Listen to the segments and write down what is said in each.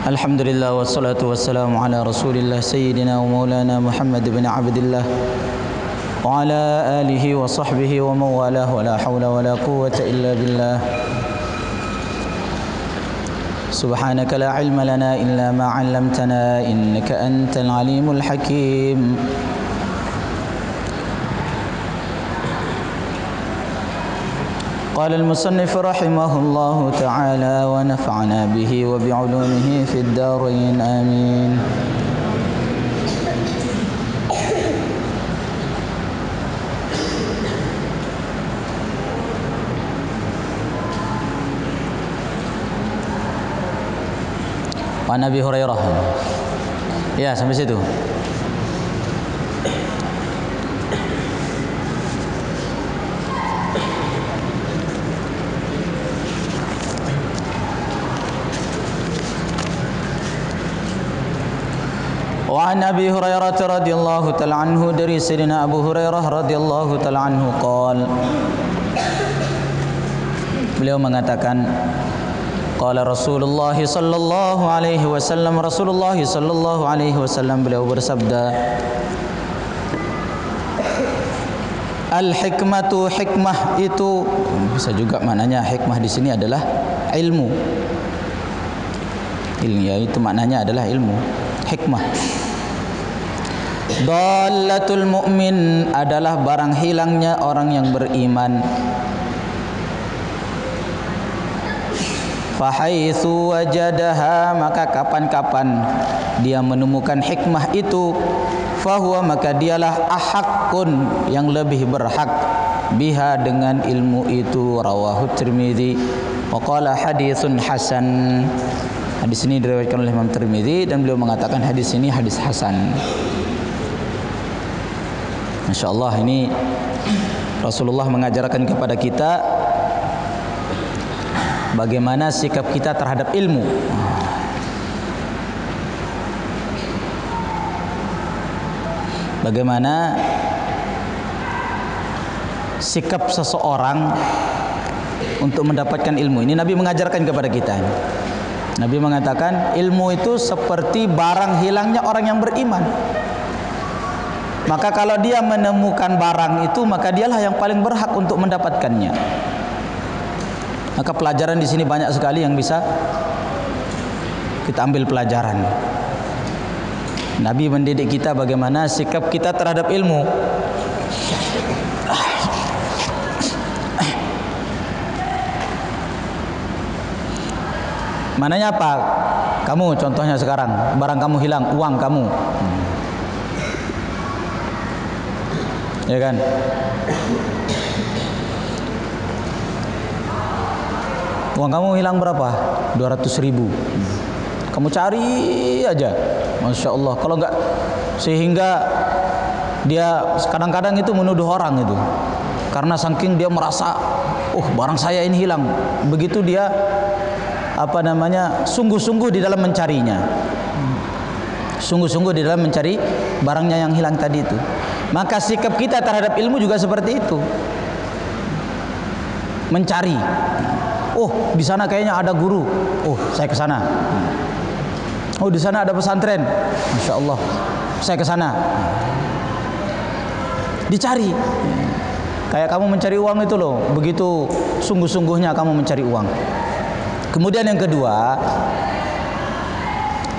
Alhamdulillah wassalatu wassalamu ala Rasulillah sayyidina wa maulana Muhammad bin Abdullah wa ala alihi wa sahbihi wa mawalah wa la hawla wa la quwwata illa billah. Subhanaka la ilma lana illa ma 'allamtana innaka antal alimul hakim. قال المصنف رحمه الله تعالى ونفعنا به وبعلومه في الدارين آمين. وعن أبي هريرة. Ya, sampai situ. وعن أبي هريرة رضي الله تعالى عنه dari Sayyidina Abu Hurairah radhiyallahu ta'ala anhu qala, beliau mengatakan qala Rasulullah sallallahu alaihi wasallam, Rasulullah sallallahu alaihi wasallam beliau bersabda, al-hikmatu, hikmah itu bisa juga maknanya hikmah di sini adalah ilmu. Ilmu ya, itu maknanya adalah ilmu. Hikmah. Dallatul mu'min adalah barang hilangnya orang yang beriman. Fahaitsu wajadaha, maka kapan-kapan dia menemukan hikmah itu, fahuwa, maka dialah ahaqqun, yang lebih berhak, biha, dengan ilmu itu. Rawahu Tirmidzi wa qala haditsun hasan. Hadis ini diriwayatkan oleh Imam Tirmidzi dan beliau mengatakan hadis ini hadis hasan. Masya Allah, ini Rasulullah mengajarkan kepada kita bagaimana sikap kita terhadap ilmu. Bagaimana sikap seseorang untuk mendapatkan ilmu. Ini Nabi mengajarkan kepada kita. Nabi mengatakan ilmu itu seperti barang hilangnya orang yang beriman. Maka kalau dia menemukan barang itu, maka dialah yang paling berhak untuk mendapatkannya. Maka pelajaran di sini banyak sekali yang bisa kita ambil pelajaran. Nabi mendidik kita bagaimana sikap kita terhadap ilmu. Mananya apa? Kamu contohnya sekarang, barang kamu hilang, uang kamu. Ya kan? Uang kamu hilang berapa? 200.000. Kamu cari aja, Masya Allah. Kalau enggak, sehingga dia kadang-kadang itu menuduh orang itu, karena saking dia merasa, oh barang saya ini hilang. Begitu dia sungguh-sungguh di dalam mencarinya, sungguh-sungguh di dalam mencari barangnya yang hilang tadi itu. Maka sikap kita terhadap ilmu juga seperti itu. Mencari. Oh, di sana kayaknya ada guru. Oh, saya ke sana. Oh, di sana ada pesantren. Masya Allah, saya ke sana. Dicari. Kayak kamu mencari uang itu loh. Begitu sungguh-sungguhnya kamu mencari uang. Kemudian yang kedua,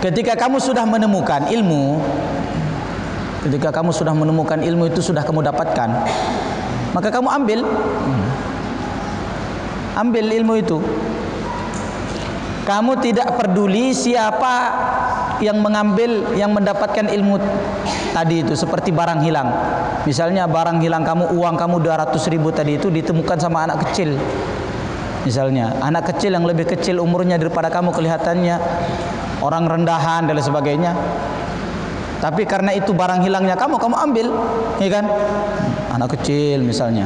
ketika kamu sudah menemukan ilmu, ketika kamu sudah menemukan ilmu itu, sudah kamu dapatkan, maka kamu ambil ilmu itu. Kamu tidak peduli siapa yang mengambil, yang mendapatkan ilmu tadi itu. Seperti barang hilang. Misalnya barang hilang kamu, uang kamu 200.000 tadi itu ditemukan sama anak kecil. Misalnya anak kecil yang lebih kecil umurnya daripada kamu, kelihatannya orang rendahan dan lain sebagainya. Tapi karena itu barang hilangnya kamu ambil, ya kan? Anak kecil misalnya,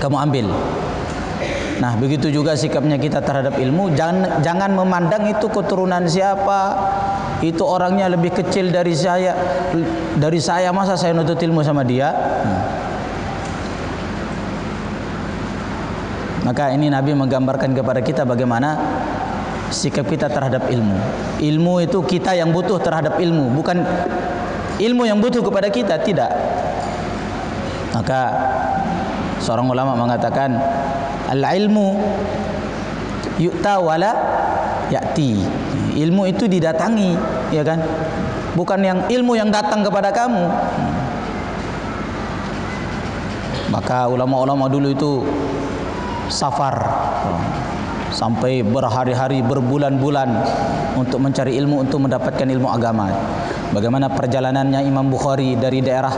kamu ambil. Nah, begitu juga sikapnya kita terhadap ilmu. Jangan memandang itu keturunan siapa, itu orangnya lebih kecil dari saya, masa saya nuntut ilmu sama dia. Maka ini Nabi menggambarkan kepada kita bagaimana sikap kita terhadap ilmu. Ilmu itu kita yang butuh terhadap ilmu, bukan ilmu yang butuh kepada kita, tidak. Maka seorang ulama mengatakan al-ilmu yu'ta wala ya'ti. Ilmu itu didatangi, ya kan? Bukan yang ilmu yang datang kepada kamu. Maka ulama-ulama dulu itu safar sampai berhari-hari, berbulan-bulan untuk mencari ilmu, untuk mendapatkan ilmu agama. Bagaimana perjalanannya Imam Bukhari dari daerah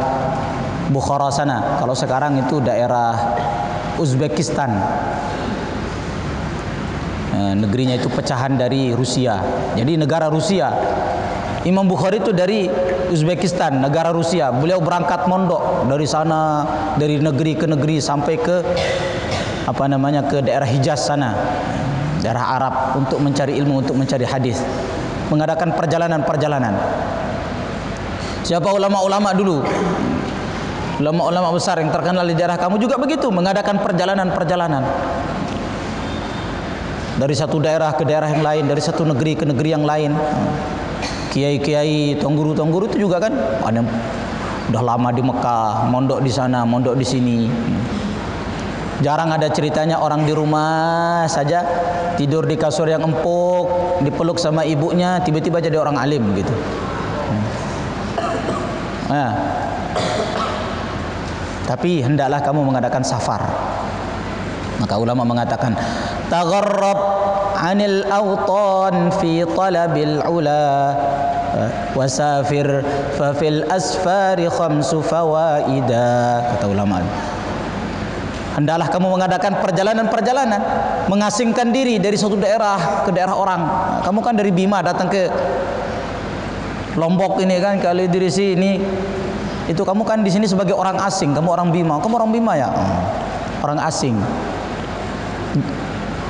Bukhara sana, kalau sekarang itu daerah Uzbekistan. Negerinya itu pecahan dari Rusia. Jadi negara Rusia. Imam Bukhari itu dari Uzbekistan, negara Rusia. Beliau berangkat mondok dari sana, dari negeri ke negeri sampai ke ke daerah Hijaz sana, daerah Arab, untuk mencari ilmu, untuk mencari hadis, mengadakan perjalanan-perjalanan. Siapa ulama-ulama dulu? Ulama-ulama besar yang terkenal di daerah kamu juga begitu, mengadakan perjalanan-perjalanan dari satu daerah ke daerah yang lain, dari satu negeri ke negeri yang lain. Kiai-kiai, tongguru-tongguru itu juga kan ada udah lama di Mekah, mondok di sana, mondok di sini. Jarang ada ceritanya orang di rumah saja tidur di kasur yang empuk, dipeluk sama ibunya, tiba-tiba jadi orang alim gitu. Tapi hendaklah kamu mengadakan safar. Maka ulama mengatakan tagharrab 'anil awtan fi talabil ula wasafir fa fil asfari khamsu fawaida. Kata ulama, hendaklah kamu mengadakan perjalanan-perjalanan, mengasingkan diri dari suatu daerah ke daerah orang. Kamu kan dari Bima datang ke Lombok ini kan, kalau dari sini itu kamu kan di sini sebagai orang asing. Kamu orang Bima, kamu orang Bima ya, orang asing.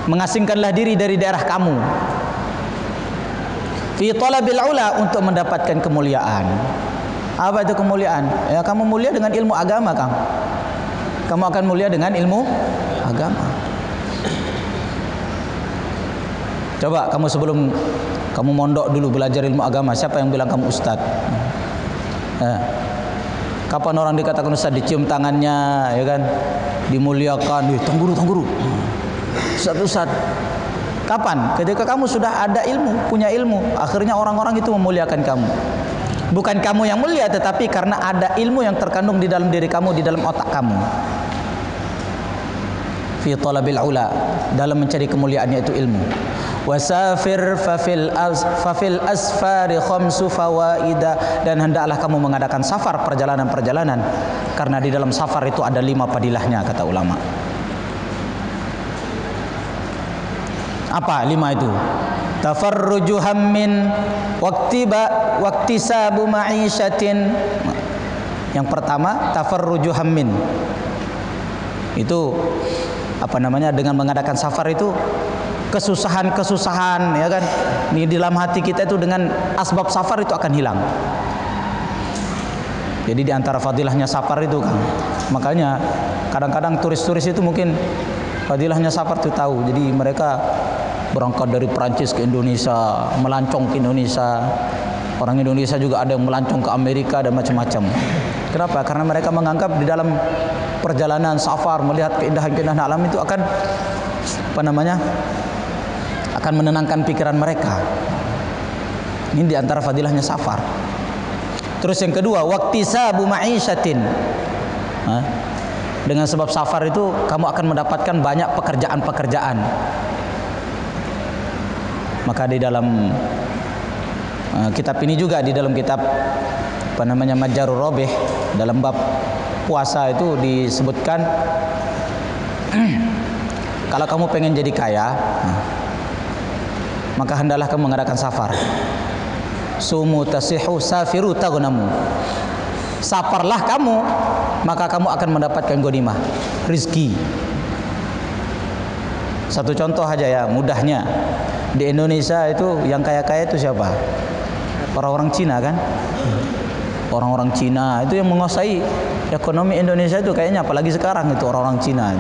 Mengasingkanlah diri dari daerah kamu. Fi talabil ula, untuk mendapatkan kemuliaan. Apa itu kemuliaan? Ya, kamu mulia dengan ilmu agama, Kang. Kamu akan mulia dengan ilmu agama. Coba kamu sebelum kamu mondok dulu belajar ilmu agama, siapa yang bilang kamu ustad? Kapan orang dikatakan ustad? Dicium tangannya, ya kan? Dimuliakan, tangguru. Ustad. Kapan? Ketika kamu sudah ada ilmu, punya ilmu, akhirnya orang-orang itu memuliakan kamu. Bukan kamu yang mulia, tetapi karena ada ilmu yang terkandung di dalam diri kamu, di dalam otak kamu. Fi talabil ula, dalam mencari kemuliaannya itu ilmu. Wasafir fafil asfari khamsu fawaida, dan hendaklah kamu mengadakan safar, perjalanan-perjalanan, karena di dalam safar itu ada 5 padilahnya, kata ulama. Apa 5 itu? Tafarruju hammin waktisabu ma'isyatin. Yang pertama, tafarruju hammin. Itu dengan mengadakan safar itu kesusahan-kesusahan, ya kan? Di dalam hati kita itu dengan asbab safar itu akan hilang. Jadi di antara fadilahnya safar itu kan, makanya kadang-kadang turis-turis itu mungkin fadilahnya safar itu tahu. Jadi mereka berangkat dari Perancis ke Indonesia, melancong ke Indonesia. Orang Indonesia juga ada yang melancong ke Amerika dan macam-macam. Kenapa? Karena mereka menganggap di dalam perjalanan safar melihat keindahan-keindahan alam itu akan akan menenangkan pikiran mereka. Ini di antara fadilahnya safar. Terus yang kedua, waktisabu ma'isyatin. Dengan sebab safar itu kamu akan mendapatkan banyak pekerjaan-pekerjaan. Maka di dalam kitab ini juga, di dalam kitab Majjarur Rabih, dalam bab puasa itu disebutkan kalau kamu pengen jadi kaya, maka hendaklah kamu mengadakan safar. Sumu tasihu safiru taghnamu. Safarlah kamu, maka kamu akan mendapatkan ghanimah, rizki. Satu contoh aja ya, mudahnya. Di Indonesia itu yang kaya-kaya itu siapa? Orang-orang Cina kan? Orang-orang Cina itu yang menguasai ekonomi Indonesia itu kayaknya, apalagi sekarang itu orang-orang Cina.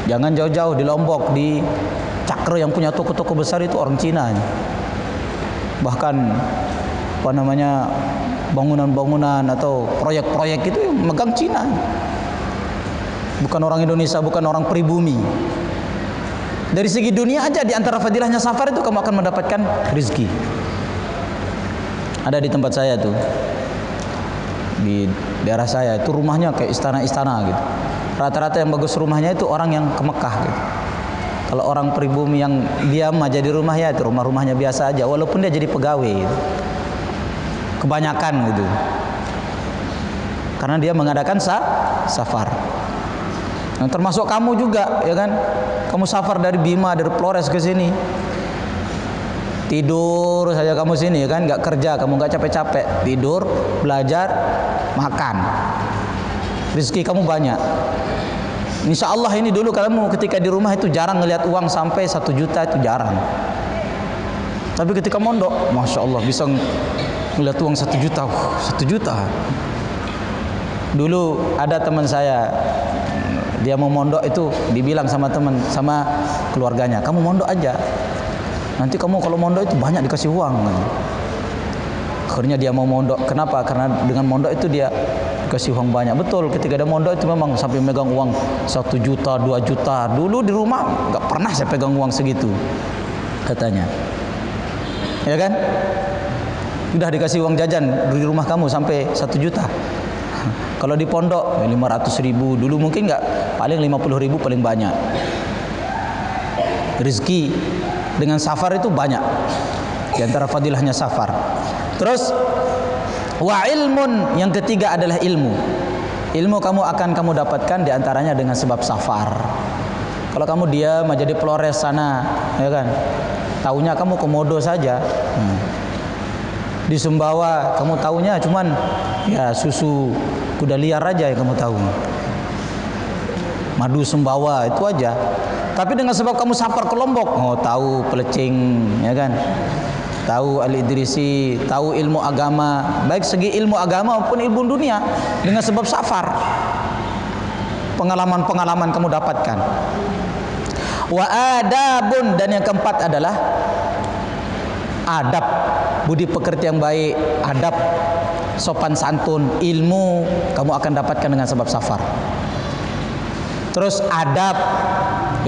Jangan jauh-jauh di Lombok, di Cakra yang punya toko-toko besar itu orang Cina. Bahkan apa namanya, bangunan-bangunan atau proyek-proyek itu yang megang Cina. Bukan orang Indonesia, bukan orang pribumi. Dari segi dunia aja, di antara fadilahnya safar itu kamu akan mendapatkan rezeki. Ada di tempat saya tuh, di daerah saya itu rumahnya kayak istana-istana gitu. Rata-rata yang bagus rumahnya itu orang yang ke Mekah gitu. Kalau orang pribumi yang diam aja di rumah, ya itu rumah-rumahnya biasa aja, walaupun dia jadi pegawai gitu. Kebanyakan gitu. Karena dia mengadakan safar. Nah, termasuk kamu juga, ya kan? Kamu safar dari Bima, dari Flores ke sini. Tidur saja kamu sini, ya kan? Enggak kerja, kamu enggak capek-capek. Tidur, belajar, makan. Rezeki kamu banyak. Insya Allah ini dulu kamu ketika di rumah itu jarang ngelihat uang sampai 1 juta, itu jarang. Tapi ketika mondok, Masya Allah bisa ngelihat uang 1 juta. 1 juta. Dulu ada teman saya, dia mau mondok itu dibilang sama sama keluarganya, kamu mondok aja. Nanti kamu kalau mondok itu banyak dikasih uang. Akhirnya dia mau mondok. Kenapa? Karena dengan mondok itu dia kasih uang banyak. Betul, ketika ada mondok itu memang sampai megang uang 1 juta, 2 juta. Dulu di rumah nggak pernah saya pegang uang segitu, katanya. Ya kan? Udah dikasih uang jajan di rumah kamu sampai 1 juta. Kalau di pondok 500.000. Dulu mungkin nggak, paling 50.000 paling banyak. Rezeki dengan safar itu banyak. Di antara fadilahnya safar. Terus wa ilmun, yang ketiga adalah ilmu. Ilmu kamu dapatkan diantaranya dengan sebab safar. Kalau kamu diam aja di Flores sana, ya kan, taunya kamu komodo saja. Di Sumbawa kamu taunya cuman ya susu kuda liar aja yang kamu tahu. Madu Sumbawa itu aja. Tapi dengan sebab kamu safar ke Lombok, oh tahu pelecing, ya kan, tahu Al-Idrisi, tahu ilmu agama, baik segi ilmu agama maupun ilmu dunia, dengan sebab safar. Pengalaman-pengalaman kamu dapatkan. Wa adabun, dan yang keempat adalah adab, budi pekerti yang baik, adab, sopan santun, ilmu kamu akan dapatkan dengan sebab safar. Terus adab,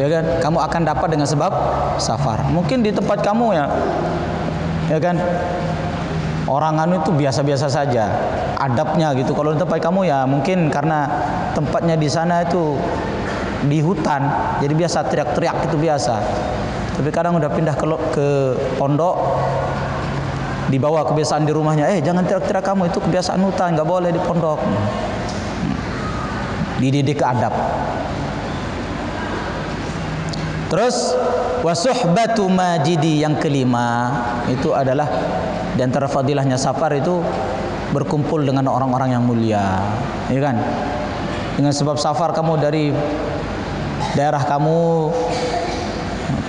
ya kan, kamu akan dapat dengan sebab safar. Mungkin di tempat kamu ya kan, orang anu itu biasa-biasa saja adabnya gitu. Kalau di tempat kamu ya mungkin karena tempatnya di sana itu di hutan, jadi biasa teriak-teriak itu biasa. Tapi kadang udah pindah ke pondok, dibawa kebiasaan di rumahnya, jangan teriak-teriak kamu, itu kebiasaan hutan, nggak boleh di pondok. Dididik ke adab. Terus wasuhbatu majidi, yang kelima itu adalah di antara fadilahnya safar itu berkumpul dengan orang-orang yang mulia, ya kan? Dengan sebab safar kamu dari daerah kamu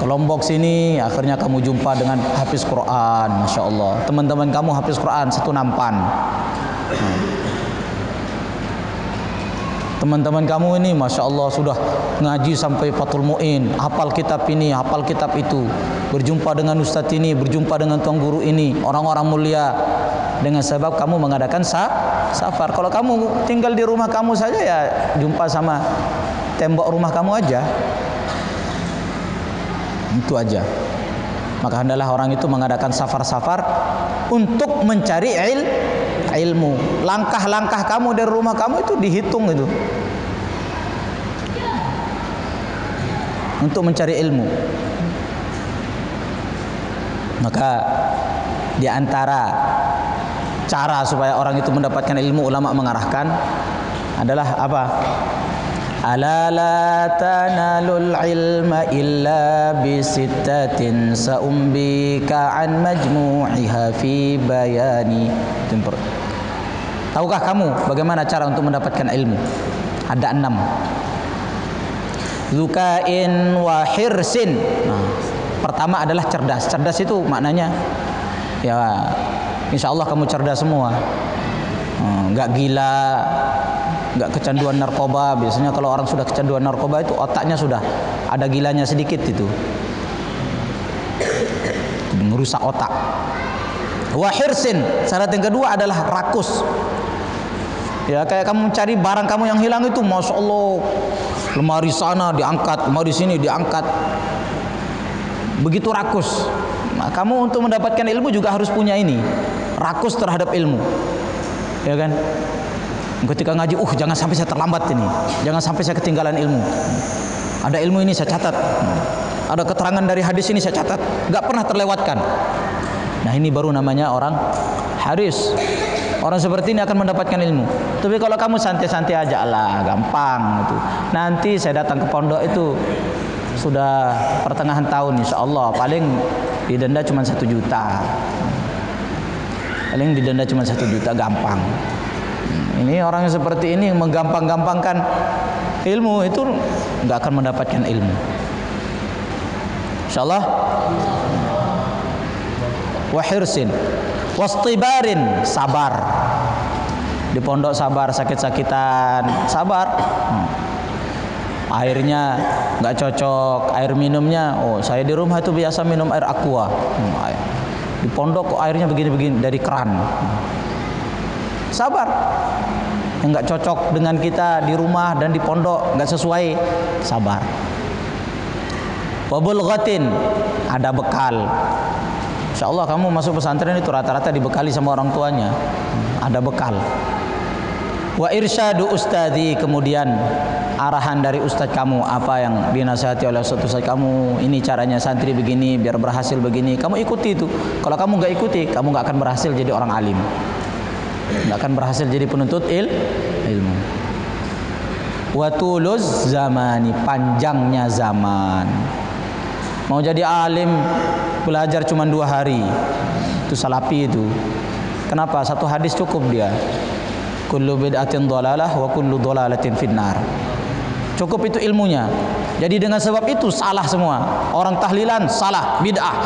ke Lombok sini, akhirnya kamu jumpa dengan hafiz Quran, Masya Allah. Teman-teman kamu hafiz Quran satu nampan. Teman-teman kamu ini Masya Allah sudah ngaji sampai Fathul Mu'in, hafal kitab ini, hafal kitab itu, berjumpa dengan ustadz ini, berjumpa dengan tuan guru ini, orang-orang mulia, dengan sebab kamu mengadakan safar. Kalau kamu tinggal di rumah kamu saja, ya jumpa sama tembok rumah kamu aja, itu aja. Maka hendaklah orang itu mengadakan safar-safar untuk mencari ilmu. Langkah-langkah kamu dari rumah kamu itu dihitung itu, untuk mencari ilmu. Maka di antara cara supaya orang itu mendapatkan ilmu, ulama mengarahkan adalah apa? Ala la tanalul ilma illa bisittatin sa'umbika an majmu'iha fi bayani. Tahukah kamu bagaimana cara untuk mendapatkan ilmu? Ada 6. Zukain wa hirsin. Nah, pertama adalah cerdas. Cerdas itu maknanya ya insya Allah kamu cerdas semua. Enggak gila, enggak kecanduan narkoba. Biasanya kalau orang sudah kecanduan narkoba itu otaknya sudah ada gilanya sedikit itu. merusak otak. Wa hirsin, syarat yang kedua adalah rakus. Ya, kayak kamu mencari barang kamu yang hilang itu, masya Allah, lemari sana diangkat, lemari sini diangkat, begitu rakus. Nah, kamu untuk mendapatkan ilmu juga harus punya ini, rakus terhadap ilmu, ya kan? Ketika ngaji, jangan sampai saya terlambat ini, jangan sampai saya ketinggalan ilmu. Ada ilmu ini saya catat, ada keterangan dari hadis ini saya catat, nggak pernah terlewatkan. Nah, ini baru namanya orang haris. Orang seperti ini akan mendapatkan ilmu. Tapi kalau kamu santai-santai aja lah, gampang gitu. Nanti saya datang ke pondok itu sudah pertengahan tahun, insya Allah paling didenda cuma 1 juta. Paling didenda cuma 1 juta, gampang. Ini orang yang seperti ini menggampang-gampangkan ilmu, itu nggak akan mendapatkan ilmu. Insya Allah. Wa hirsin wastibarin, sabar. Di pondok sabar, sakit-sakitan sabar. Airnya nggak cocok, air minumnya, saya di rumah itu biasa minum air aqua. Di pondok kok airnya begini-begini dari keran. Sabar. Yang nggak cocok dengan kita di rumah dan di pondok, nggak sesuai, sabar. Wa bulghatin, ada bekal. Insya Allah kamu masuk pesantren itu rata-rata dibekali sama orang tuanya, ada bekal. Wa irsyadu ustadzi, kemudian arahan dari ustadz kamu, apa yang dinasihati oleh ustadz kamu, ini caranya santri begini biar berhasil begini, kamu ikuti itu. Kalau kamu nggak ikuti, kamu nggak akan berhasil jadi orang alim, nggak akan berhasil jadi penuntut ilmu. Wa tuluz zamani, panjangnya zaman. Mau jadi alim belajar cuma 2 hari, itu salafi itu. Kenapa? 1 hadis cukup dia. Kullu bid'atin dhalalah wa kullu dhalalatin finnar. Cukup itu ilmunya. Jadi dengan sebab itu salah semua. Orang tahlilan salah, bid'ah.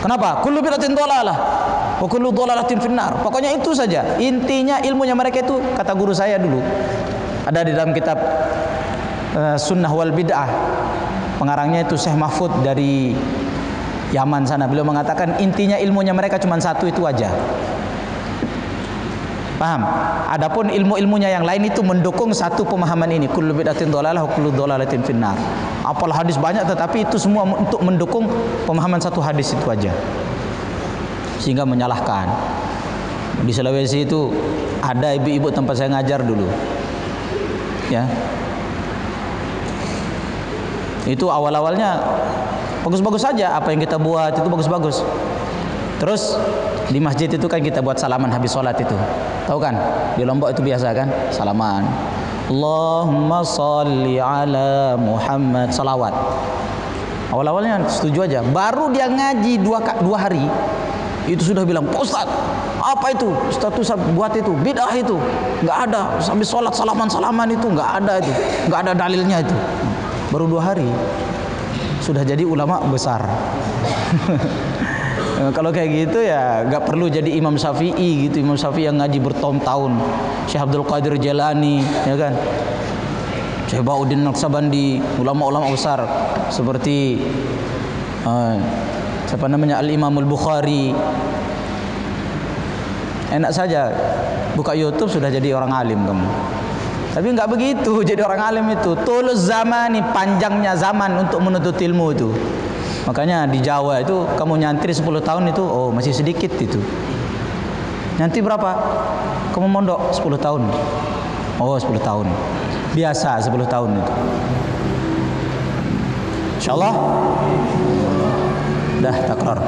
Kenapa? Kullu bid'atin dhalalah wa kullu dhalalatin finnar. Pokoknya itu saja. Intinya ilmunya mereka itu, kata guru saya dulu, ada di dalam kitab Sunnah wal Bid'ah. Pengarangnya itu Syekh Mahfud dari Yaman sana. Beliau mengatakan intinya ilmunya mereka cuma 1 itu aja. Paham? Adapun ilmu-ilmunya yang lain itu mendukung 1 pemahaman ini. Kullu bid'atin dhalalah wa kullu dhalalatin finnar. Apalah hadis banyak, tetapi itu semua untuk mendukung pemahaman 1 hadis itu aja. Sehingga menyalahkan. Di Sulawesi itu ada ibu-ibu tempat saya ngajar dulu. Ya. Itu awal-awalnya bagus-bagus saja, apa yang kita buat itu bagus-bagus. Terus di masjid itu kan kita buat salaman habis sholat itu, tahu kan? Di Lombok itu biasa kan, salaman. Allahumma sholli ala Muhammad, salawat. Awal-awalnya setuju aja. Baru dia ngaji 2 hari, itu sudah bilang, Pak Ustaz, apa itu? Status buat itu, bid'ah itu, nggak ada. Sampai sholat salaman itu nggak ada itu, nggak ada dalilnya itu. Baru 2 hari sudah jadi ulama besar. Kalau kayak gitu ya nggak perlu jadi Imam Syafi'i gitu. Imam Syafi'i yang ngaji bertahun-tahun, Syekh Abdul Qadir Jailani, ya kan, Syekh Bauddin Naqsabandi, ulama-ulama besar seperti siapa namanya, Al-Imam Al-Bukhari. Enak saja buka YouTube sudah jadi orang alim kamu. Tapi enggak begitu jadi orang alim itu. Tuluz zamani, panjangnya zaman untuk menuntut ilmu itu. Makanya di Jawa itu kamu nyantri 10 tahun itu masih sedikit itu. Nanti berapa? Kamu mondok 10 tahun. 10 tahun. Biasa 10 tahun itu. Insyaallah dah takrar.